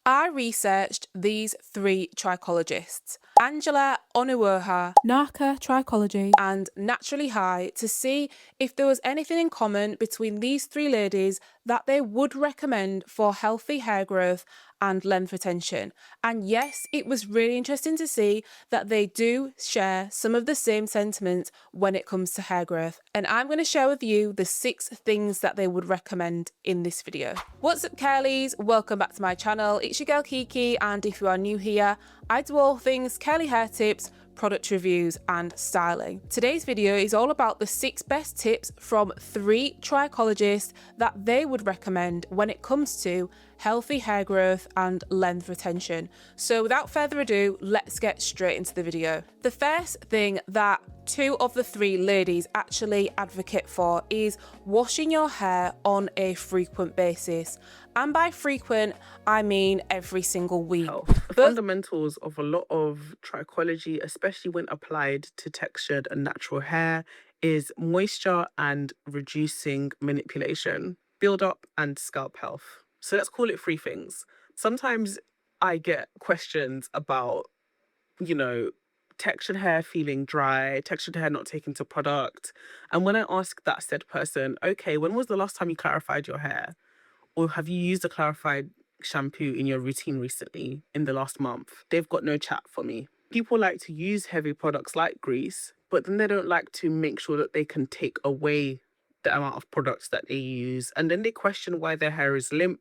I researched these 3 trichologists, Angela Onuoha, Narca Trichology, and Naturally High, to see if there was anything in common between these 3 ladies that they would recommend for healthy hair growth and length retention. And yes, it was really interesting to see that they do share some of the same sentiments when it comes to hair growth. And I'm going to share with you the 6 things that they would recommend in this video. What's up, Curlies? Welcome back to my channel. It's your girl Kiki, and if you are new here, I do all things curly hair tips, product reviews and styling. Today's video is all about the 6 best tips from 3 trichologists that they would recommend when it comes to healthy hair growth and length retention. So without further ado, let's get straight into the video. The first thing that 2 of the 3 ladies actually advocate for is washing your hair on a frequent basis. And by frequent, I mean every single week. The fundamentals of a lot of trichology, especially when applied to textured and natural hair, is moisture and reducing manipulation, build up and scalp health. So let's call it 3 things. Sometimes I get questions about, textured hair feeling dry, textured hair not taken to product. And when I ask that said person, okay, when was the last time you clarified your hair? Or have you used a clarified shampoo in your routine recently in the last month? They've got no chat for me. People like to use heavy products like grease, but then they don't like to make sure that they can take away the amount of products that they use. And then they question why their hair is limp.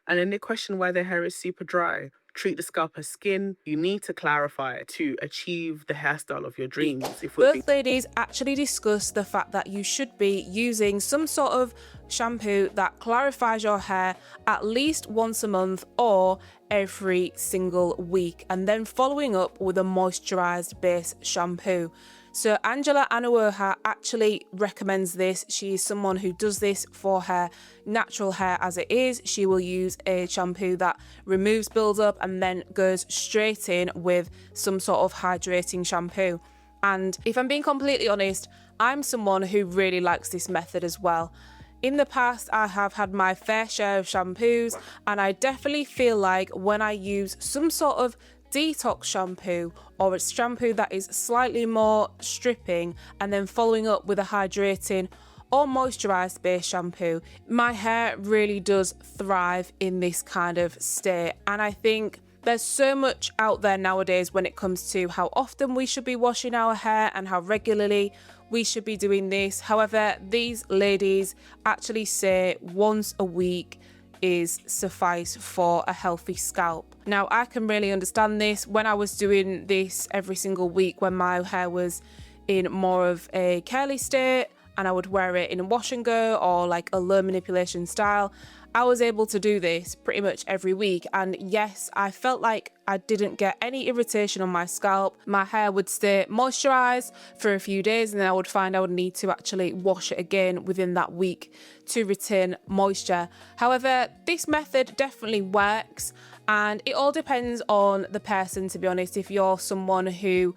And then they question why their hair is super dry. Treat the scalp as skin. You need to clarify to achieve the hairstyle of your dreams. Both ladies actually discuss the fact that you should be using some sort of shampoo that clarifies your hair at least once a month or every single week, and then following up with a moisturized base shampoo. So Angela Onuoha actually recommends this. She is someone who does this for her natural hair as it is. She will use a shampoo that removes buildup and then goes straight in with some sort of hydrating shampoo. And if I'm being completely honest, I'm someone who really likes this method as well. In the past, I have had my fair share of shampoos, and I definitely feel like when I use some sort of detox shampoo or a shampoo that is slightly more stripping and then following up with a hydrating or moisturized base shampoo, my hair really does thrive in this kind of state. And I think there's so much out there nowadays when it comes to how often we should be washing our hair and how regularly we should be doing this. However, these ladies actually say once a week is suffice for a healthy scalp. Now, I can really understand this. When I was doing this every single week, when my hair was in more of a curly state and I would wear it in a wash and go or like a low manipulation style, I was able to do this pretty much every week. And yes, I felt like I didn't get any irritation on my scalp. My hair would stay moisturized for a few days, and then I would find I would need to actually wash it again within that week to retain moisture. However, this method definitely works, and it all depends on the person, to be honest. If you're someone who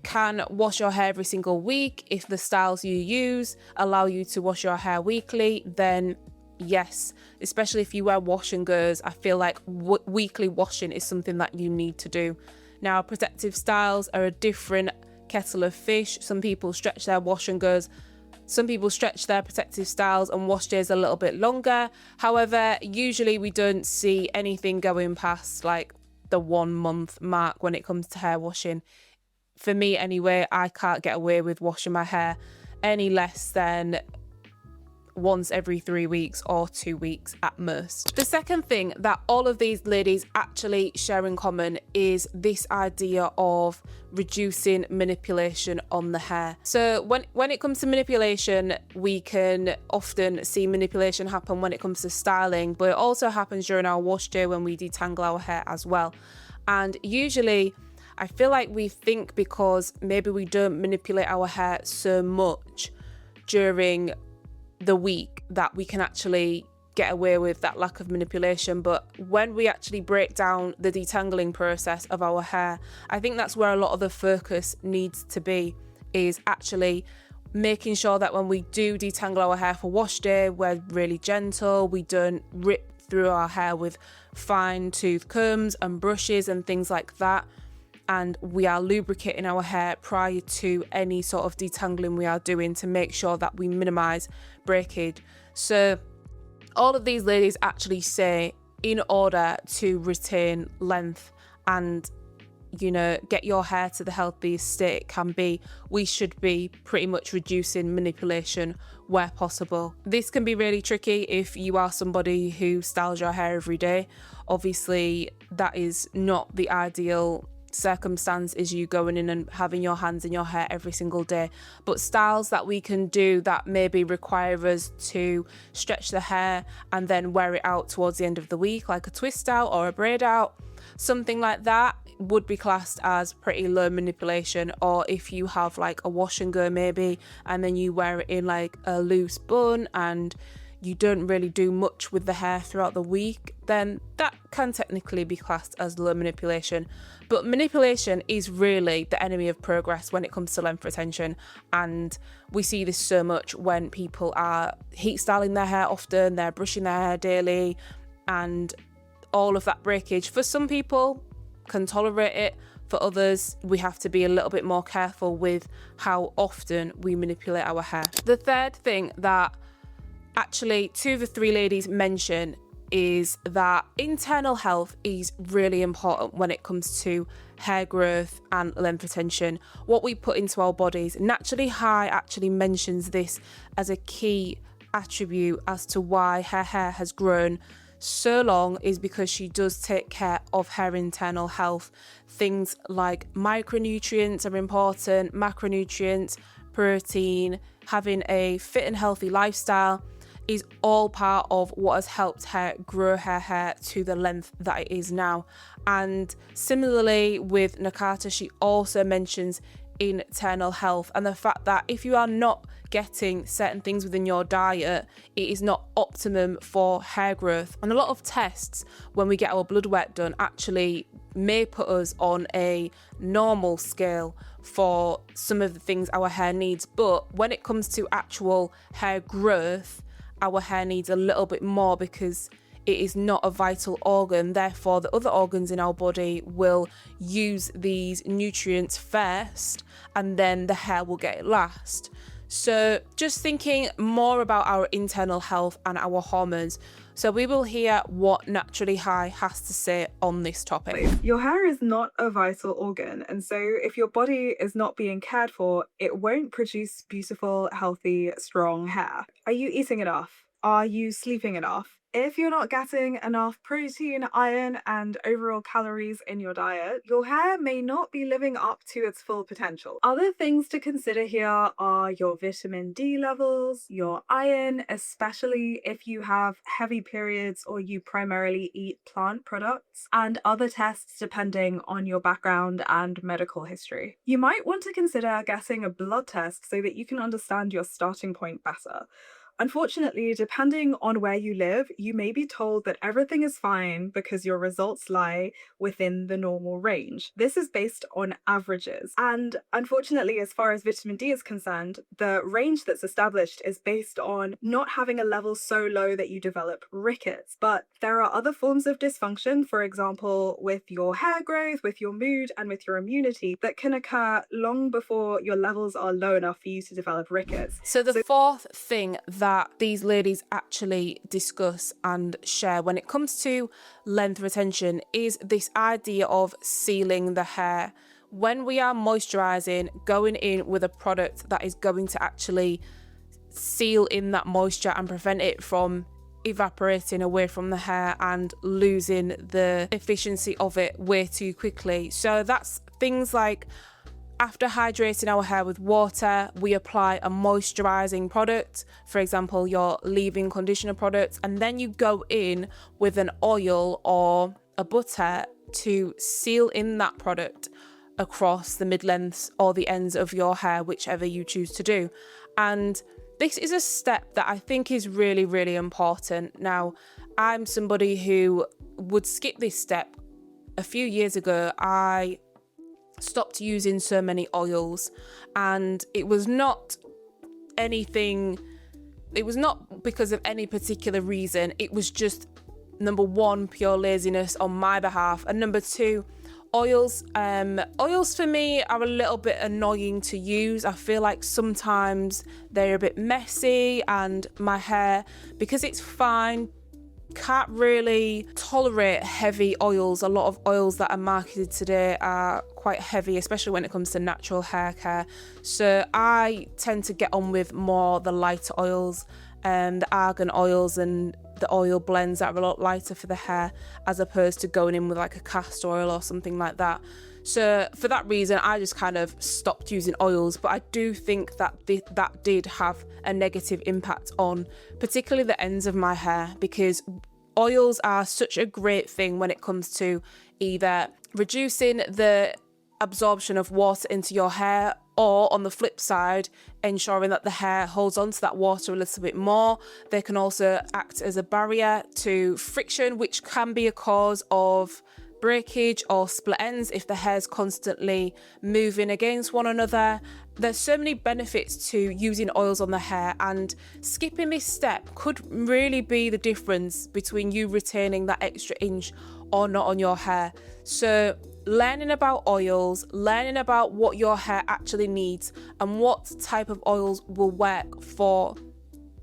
can wash your hair every single week, if the styles you use allow you to wash your hair weekly, then yes, especially if you wear wash and goes, I feel like weekly washing is something that you need to do. Now, protective styles are a different kettle of fish. Some people stretch their wash and goes, some people stretch their protective styles and wash days a little bit longer. However, usually we don't see anything going past like the 1 month mark when it comes to hair washing. For me anyway, I can't get away with washing my hair any less than once every 3 weeks or 2 weeks at most. The second thing that all of these ladies actually share in common is this idea of reducing manipulation on the hair. So when it comes to manipulation, we can often see manipulation happen when it comes to styling, but it also happens during our wash day when we detangle our hair as well. And usually I feel like we think because maybe we don't manipulate our hair so much during the week that we can actually get away with that lack of manipulation. But when we actually break down the detangling process of our hair, I think that's where a lot of the focus needs to be, is actually making sure that when we do detangle our hair for wash day, we're really gentle, we don't rip through our hair with fine tooth combs and brushes and things like that. And we are lubricating our hair prior to any sort of detangling we are doing to make sure that we minimize breakage. So all of these ladies actually say, in order to retain length and, you know, get your hair to the healthiest state it can be, we should be pretty much reducing manipulation where possible. This can be really tricky if you are somebody who styles your hair every day. Obviously, that is not the ideal circumstance, is you going in and having your hands in your hair every single day. But styles that we can do that maybe require us to stretch the hair and then wear it out towards the end of the week, like a twist out or a braid out, something like that would be classed as pretty low manipulation. Or if you have like a wash and go maybe, and then you wear it in like a loose bun and you don't really do much with the hair throughout the week, then that can technically be classed as low manipulation. But manipulation is really the enemy of progress when it comes to length retention, and we see this so much when people are heat styling their hair often, they're brushing their hair daily, and all of that breakage, for some people, can tolerate it. For others, we have to be a little bit more careful with how often we manipulate our hair. The third thing that actually 2 of the 3 ladies mention is that internal health is really important when it comes to hair growth and length retention. What we put into our bodies. Naturally High actually mentions this as a key attribute as to why her hair has grown so long, is because she does take care of her internal health. Things like micronutrients are important, macronutrients, protein, having a fit and healthy lifestyle is all part of what has helped her grow her hair to the length that it is now. And similarly with Nakata, she also mentions internal health and the fact that if you are not getting certain things within your diet, it is not optimum for hair growth. And a lot of tests when we get our blood work done actually may put us on a normal scale for some of the things our hair needs, but when it comes to actual hair growth, our hair needs a little bit more because it is not a vital organ. Therefore, the other organs in our body will use these nutrients first and then the hair will get it last. So just thinking more about our internal health and our hormones. So we will hear what Naturally High has to say on this topic. Your hair is not a vital organ, and so if your body is not being cared for, it won't produce beautiful, healthy, strong hair. Are you eating enough? Are you sleeping enough? If you're not getting enough protein, iron, and overall calories in your diet, your hair may not be living up to its full potential. Other things to consider here are your vitamin D levels, your iron, especially if you have heavy periods or you primarily eat plant products, and other tests depending on your background and medical history. You might want to consider getting a blood test so that you can understand your starting point better. Unfortunately, depending on where you live, you may be told that everything is fine because your results lie within the normal range. This is based on averages. And unfortunately, as far as vitamin D is concerned, the range that's established is based on not having a level so low that you develop rickets. But there are other forms of dysfunction, for example, with your hair growth, with your mood, and with your immunity that can occur long before your levels are low enough for you to develop rickets. So the fourth thing that these ladies actually discuss and share when it comes to length retention is this idea of sealing the hair. When we are moisturizing, going in with a product that is going to actually seal in that moisture and prevent it from evaporating away from the hair and losing the efficiency of it way too quickly. So that's things like, after hydrating our hair with water, we apply a moisturizing product, for example, your leave-in conditioner product, and then you go in with an oil or a butter to seal in that product across the mid-lengths or the ends of your hair, whichever you choose to do. And this is a step that I think is really, really important. Now, I'm somebody who would skip this step. A few years ago, I stopped using so many oils, and it was not because of any particular reason. It was just number one, pure laziness on my behalf, and number two, oils. Oils for me are a little bit annoying to use. I feel like sometimes they're a bit messy, and my hair, because it's fine, can't really tolerate heavy oils. A lot of oils that are marketed today are quite heavy, especially when it comes to natural hair care. So I tend to get on with more the lighter oils, the argan oils and the oil blends that are a lot lighter for the hair, as opposed to going in with like a castor oil or something like that. So for that reason, I just kind of stopped using oils. But I do think that that did have a negative impact on particularly the ends of my hair, because oils are such a great thing when it comes to either reducing the absorption of water into your hair, or on the flip side, ensuring that the hair holds on to that water a little bit more. They can also act as a barrier to friction, which can be a cause of breakage or split ends if the hair's constantly moving against one another. There's so many benefits to using oils on the hair, and skipping this step could really be the difference between you retaining that extra inch or not on your hair. So learning about oils, learning about what your hair actually needs and what type of oils will work for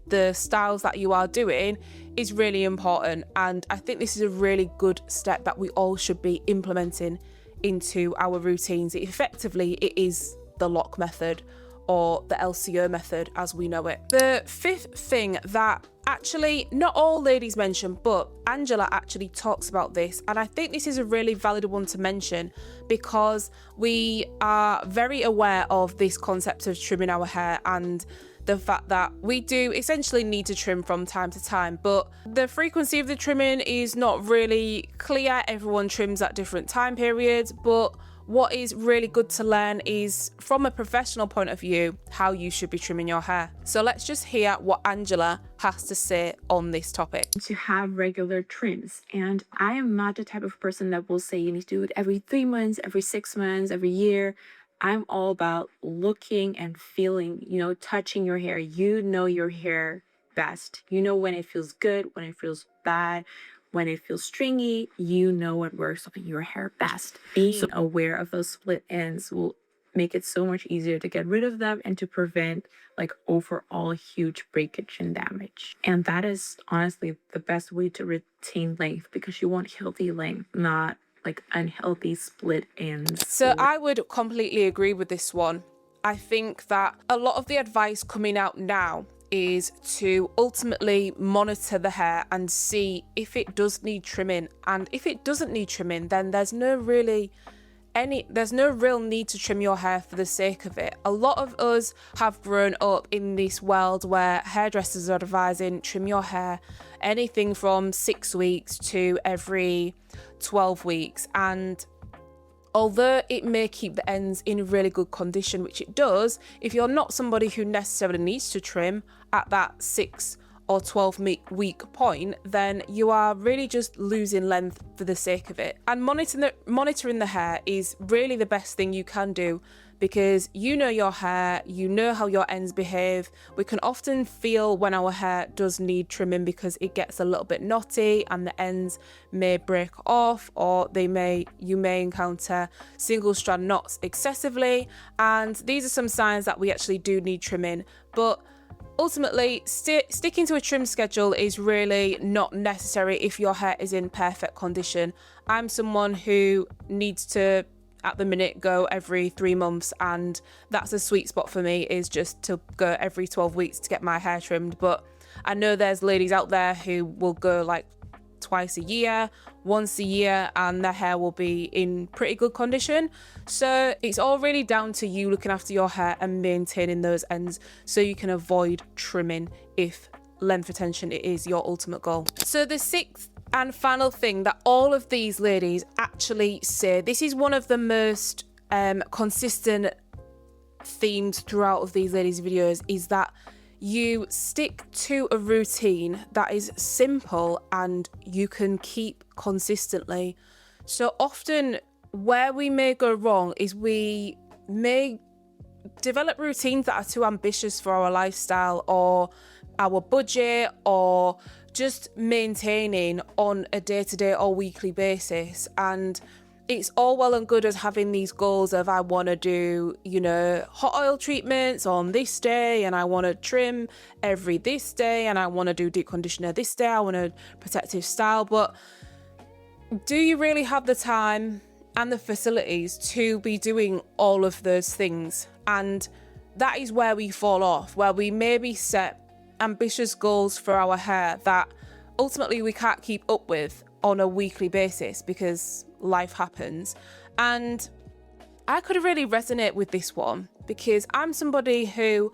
the styles that you are doing is really important. And I think this is a really good step that we all should be implementing into our routines. Effectively, it is the lock method, or the LCO method as we know it. The fifth thing that actually not all ladies mention, but Angela actually talks about this, and I think this is a really valid one to mention, because we are very aware of this concept of trimming our hair and the fact that we do essentially need to trim from time to time, but the frequency of the trimming is not really clear. Everyone trims at different time periods, but what is really good to learn is, from a professional point of view, how you should be trimming your hair. So let's just hear what Angela has to say on this topic. To have regular trims, and I am not the type of person that will say you need to do it every 3 months, every 6 months, every year. I'm all about looking and feeling, touching your hair. You know your hair best. You know when it feels good, when it feels bad, when it feels stringy. You know what works on your hair best. Being aware of those split ends will make it so much easier to get rid of them and to prevent overall huge breakage and damage. And that is honestly the best way to retain length, because you want healthy length, not unhealthy split ends. So I would completely agree with this one. I think that a lot of the advice coming out now is to ultimately monitor the hair and see if it does need trimming. And if it doesn't need trimming, then there's no real need to trim your hair for the sake of it. A lot of us have grown up in this world where hairdressers are advising trim your hair anything from 6 weeks to every 12 weeks. And although it may keep the ends in really good condition, which it does, if you're not somebody who necessarily needs to trim at that 6 or 12-week point, then you are really just losing length for the sake of it. And monitoring the hair is really the best thing you can do, because you know your hair, you know how your ends behave. We can often feel when our hair does need trimming because it gets a little bit knotty and the ends may break off, or you may encounter single strand knots excessively. And these are some signs that we actually do need trimming. But ultimately, sticking to a trim schedule is really not necessary if your hair is in perfect condition. I'm someone who needs to, at the minute, go every 3 months, and that's a sweet spot for me, is just to go every 12 weeks to get my hair trimmed. But I know there's ladies out there who will go twice a year, once a year, and their hair will be in pretty good condition. So it's all really down to you looking after your hair and maintaining those ends so you can avoid trimming if length retention is your ultimate goal. So the sixth and final thing that all of these ladies actually say, this is one of the most consistent themes throughout of these ladies' videos, is that you stick to a routine that is simple and you can keep consistently. So often where we may go wrong is we may develop routines that are too ambitious for our lifestyle or our budget, or just maintaining on a day-to-day or weekly basis. And it's all well and good as having these goals of, I want to do, you know, hot oil treatments on this day, and I want to trim every this day, and I want to do deep conditioner this day, I want a protective style. But do you really have the time and the facilities to be doing all of those things? And that is where we fall off, where we maybe set ambitious goals for our hair that ultimately we can't keep up with on a weekly basis because life happens. And I could really resonate with this one because I'm somebody who,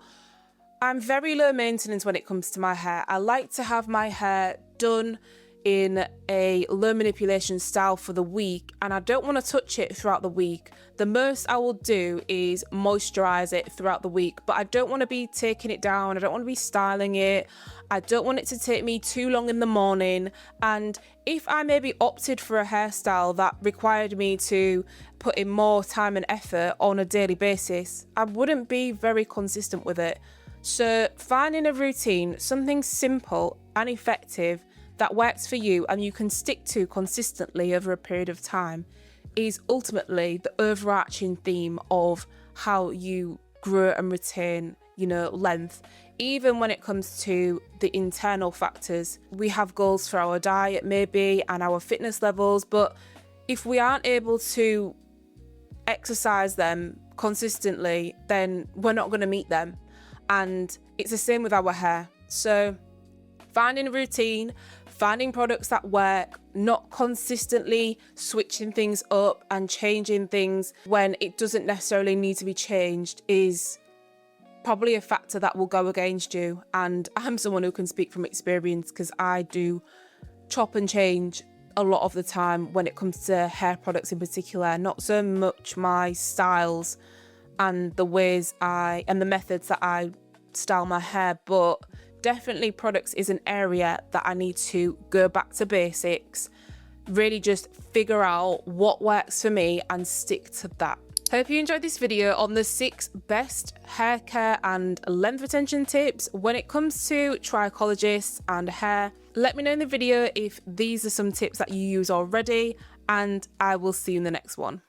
I'm very low maintenance when it comes to my hair. I like to have my hair done in a low manipulation style for the week, and I don't want to touch it throughout the week. The most I will do is moisturize it throughout the week, but I don't want to be taking it down. I don't want to be styling it. I don't want it to take me too long in the morning. And if I maybe opted for a hairstyle that required me to put in more time and effort on a daily basis, I wouldn't be very consistent with it. So finding a routine, something simple and effective that works for you and you can stick to consistently over a period of time, is ultimately the overarching theme of how you grow and retain, you know, length. Even when it comes to the internal factors, we have goals for our diet maybe and our fitness levels, but if we aren't able to exercise them consistently, then we're not going to meet them. And it's the same with our hair. So finding a routine, finding products that work, not consistently switching things up and changing things when it doesn't necessarily need to be changed, is probably a factor that will go against you. And I'm someone who can speak from experience because I do chop and change a lot of the time when it comes to hair products in particular, not so much my styles and the ways and the methods that I style my hair, but definitely products is an area that I need to go back to basics, really just figure out what works for me and stick to that. Hope you enjoyed this video on the 6 best hair care and length retention tips when it comes to trichologists and hair. Let me know in the video if these are some tips that you use already, and I will see you in the next one.